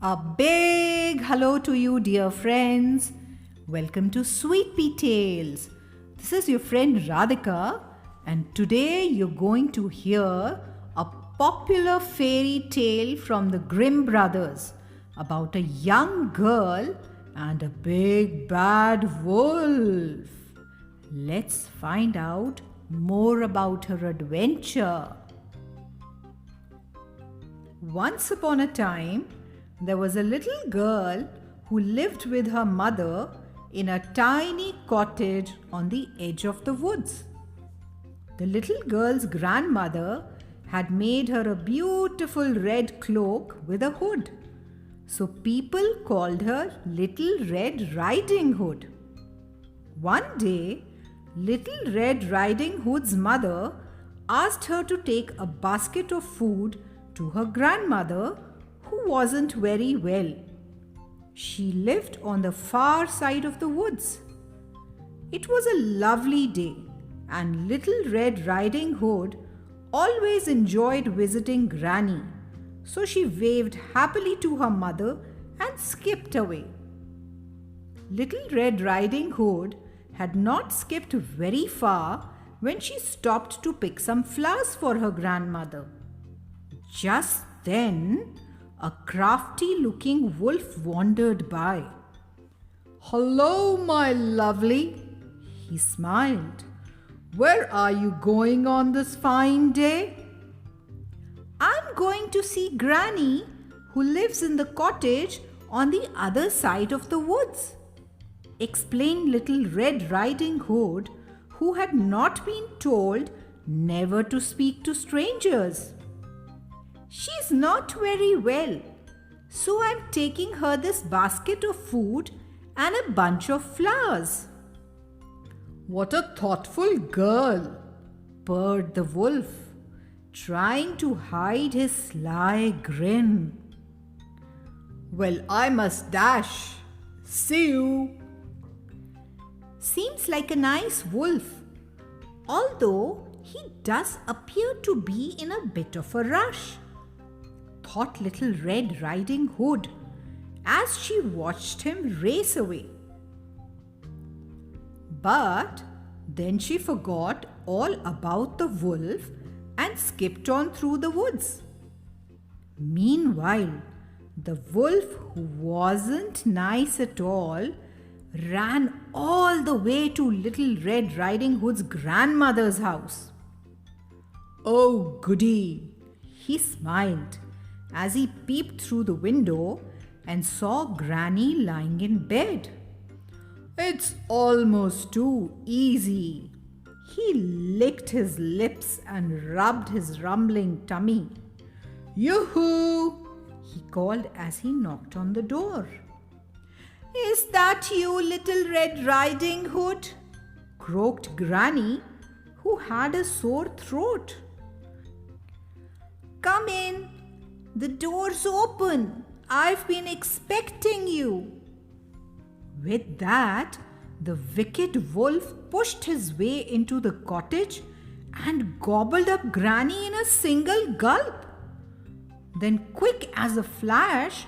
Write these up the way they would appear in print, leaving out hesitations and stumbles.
A big hello to you, dear friends. Welcome to Sweet Pea Tales. This is your friend Radhika, and today you're going to hear a popular fairy tale from the Grimm brothers about a young girl and a big bad wolf. Let's find out more about her adventure. Once upon a time, there was a little girl who lived with her mother in a tiny cottage on the edge of the woods. The little girl's grandmother had made her a beautiful red cloak with a hood, so people called her Little Red Riding Hood. One day, Little Red Riding Hood's mother asked her to take a basket of food to her grandmother, who wasn't very well. She lived on the far side of the woods. It was a lovely day, and Little Red Riding Hood always enjoyed visiting Granny, so she waved happily to her mother and skipped away. Little Red Riding Hood had not skipped very far when she stopped to pick some flowers for her grandmother. Just then, a crafty-looking wolf wandered by. "Hello, my lovely," he smiled. "Where are you going on this fine day?" "I'm going to see Granny, who lives in the cottage on the other side of the woods," explained Little Red Riding Hood, who had not been told never to speak to strangers. "She's not very well, so I'm taking her this basket of food and a bunch of flowers." "What a thoughtful girl," purred the wolf, trying to hide his sly grin. "Well, I must dash. See you." Seems like a nice wolf, although he does appear to be in a bit of a rush, thought Little Red Riding Hood as she watched him race away. But then she forgot all about the wolf and skipped on through the woods. Meanwhile, the wolf, who wasn't nice at all, ran all the way to Little Red Riding Hood's grandmother's house. "Oh, goody!" he smiled as he peeped through the window and saw Granny lying in bed. "It's almost too easy." He licked his lips and rubbed his rumbling tummy. "Yoo-hoo!" he called as he knocked on the door. "Is that you, Little Red Riding Hood?" croaked Granny, who had a sore throat. "Come in. The door's open. I've been expecting you." With that, the wicked wolf pushed his way into the cottage and gobbled up Granny in a single gulp. Then, quick as a flash,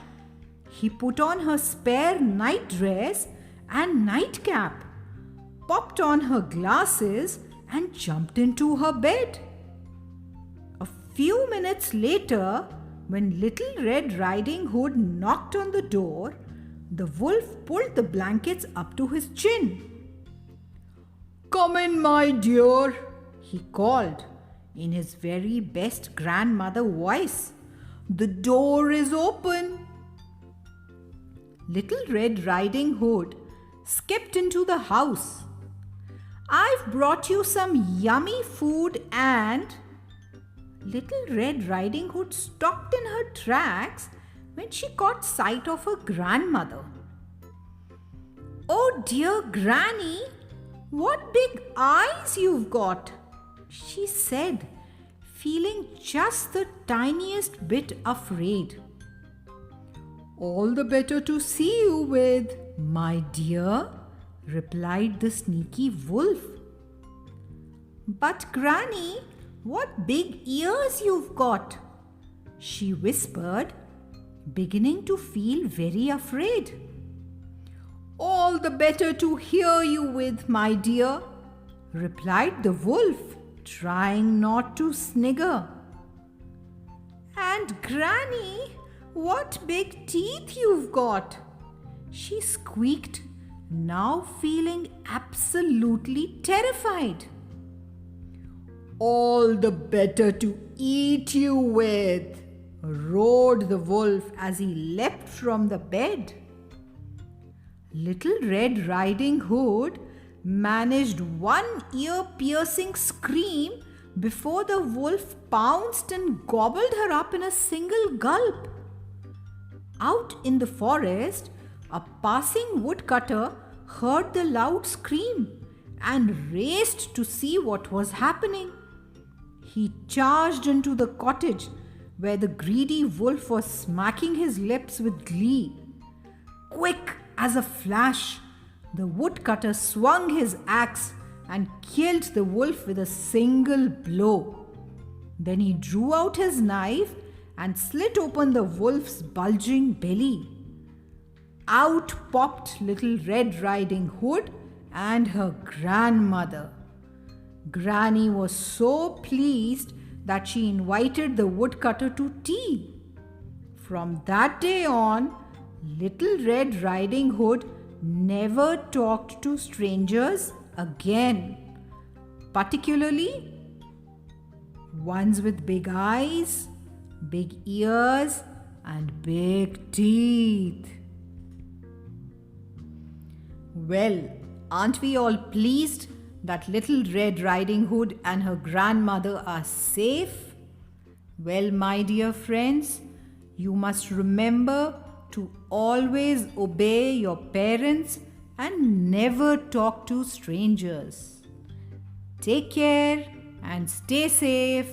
he put on her spare night dress and nightcap, popped on her glasses, and jumped into her bed. A few minutes later, when Little Red Riding Hood knocked on the door, the wolf pulled the blankets up to his chin. "Come in, my dear," he called in his very best grandmother voice. "The door is open." Little Red Riding Hood skipped into the house. "I've brought you some yummy food and..." Little Red Riding Hood stopped in her tracks when she caught sight of her grandmother. "Oh dear Granny, what big eyes you've got," she said, feeling just the tiniest bit afraid. "All the better to see you with, my dear," replied the sneaky wolf. "But Granny, what big ears you've got," she whispered, beginning to feel very afraid. "All the better to hear you with, my dear," replied the wolf, trying not to snigger. "And Granny, what big teeth you've got!" she squeaked, now feeling absolutely terrified. "All the better to eat you with," roared the wolf as he leapt from the bed. Little Red Riding Hood managed one ear-piercing scream before the wolf pounced and gobbled her up in a single gulp. Out in the forest, a passing woodcutter heard the loud scream and raced to see what was happening. He charged into the cottage where the greedy wolf was smacking his lips with glee. Quick as a flash, the woodcutter swung his axe and killed the wolf with a single blow. Then he drew out his knife and slit open the wolf's bulging belly. Out popped Little Red Riding Hood and her grandmother. Granny was so pleased that she invited the woodcutter to tea. From that day on, Little Red Riding Hood never talked to strangers again, particularly ones with big eyes, big ears, and big teeth. Well, aren't we all pleased that Little Red Riding Hood and her grandmother are safe? Well, my dear friends, you must remember to always obey your parents and never talk to strangers. Take care and stay safe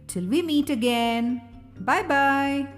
till we meet again. Bye bye.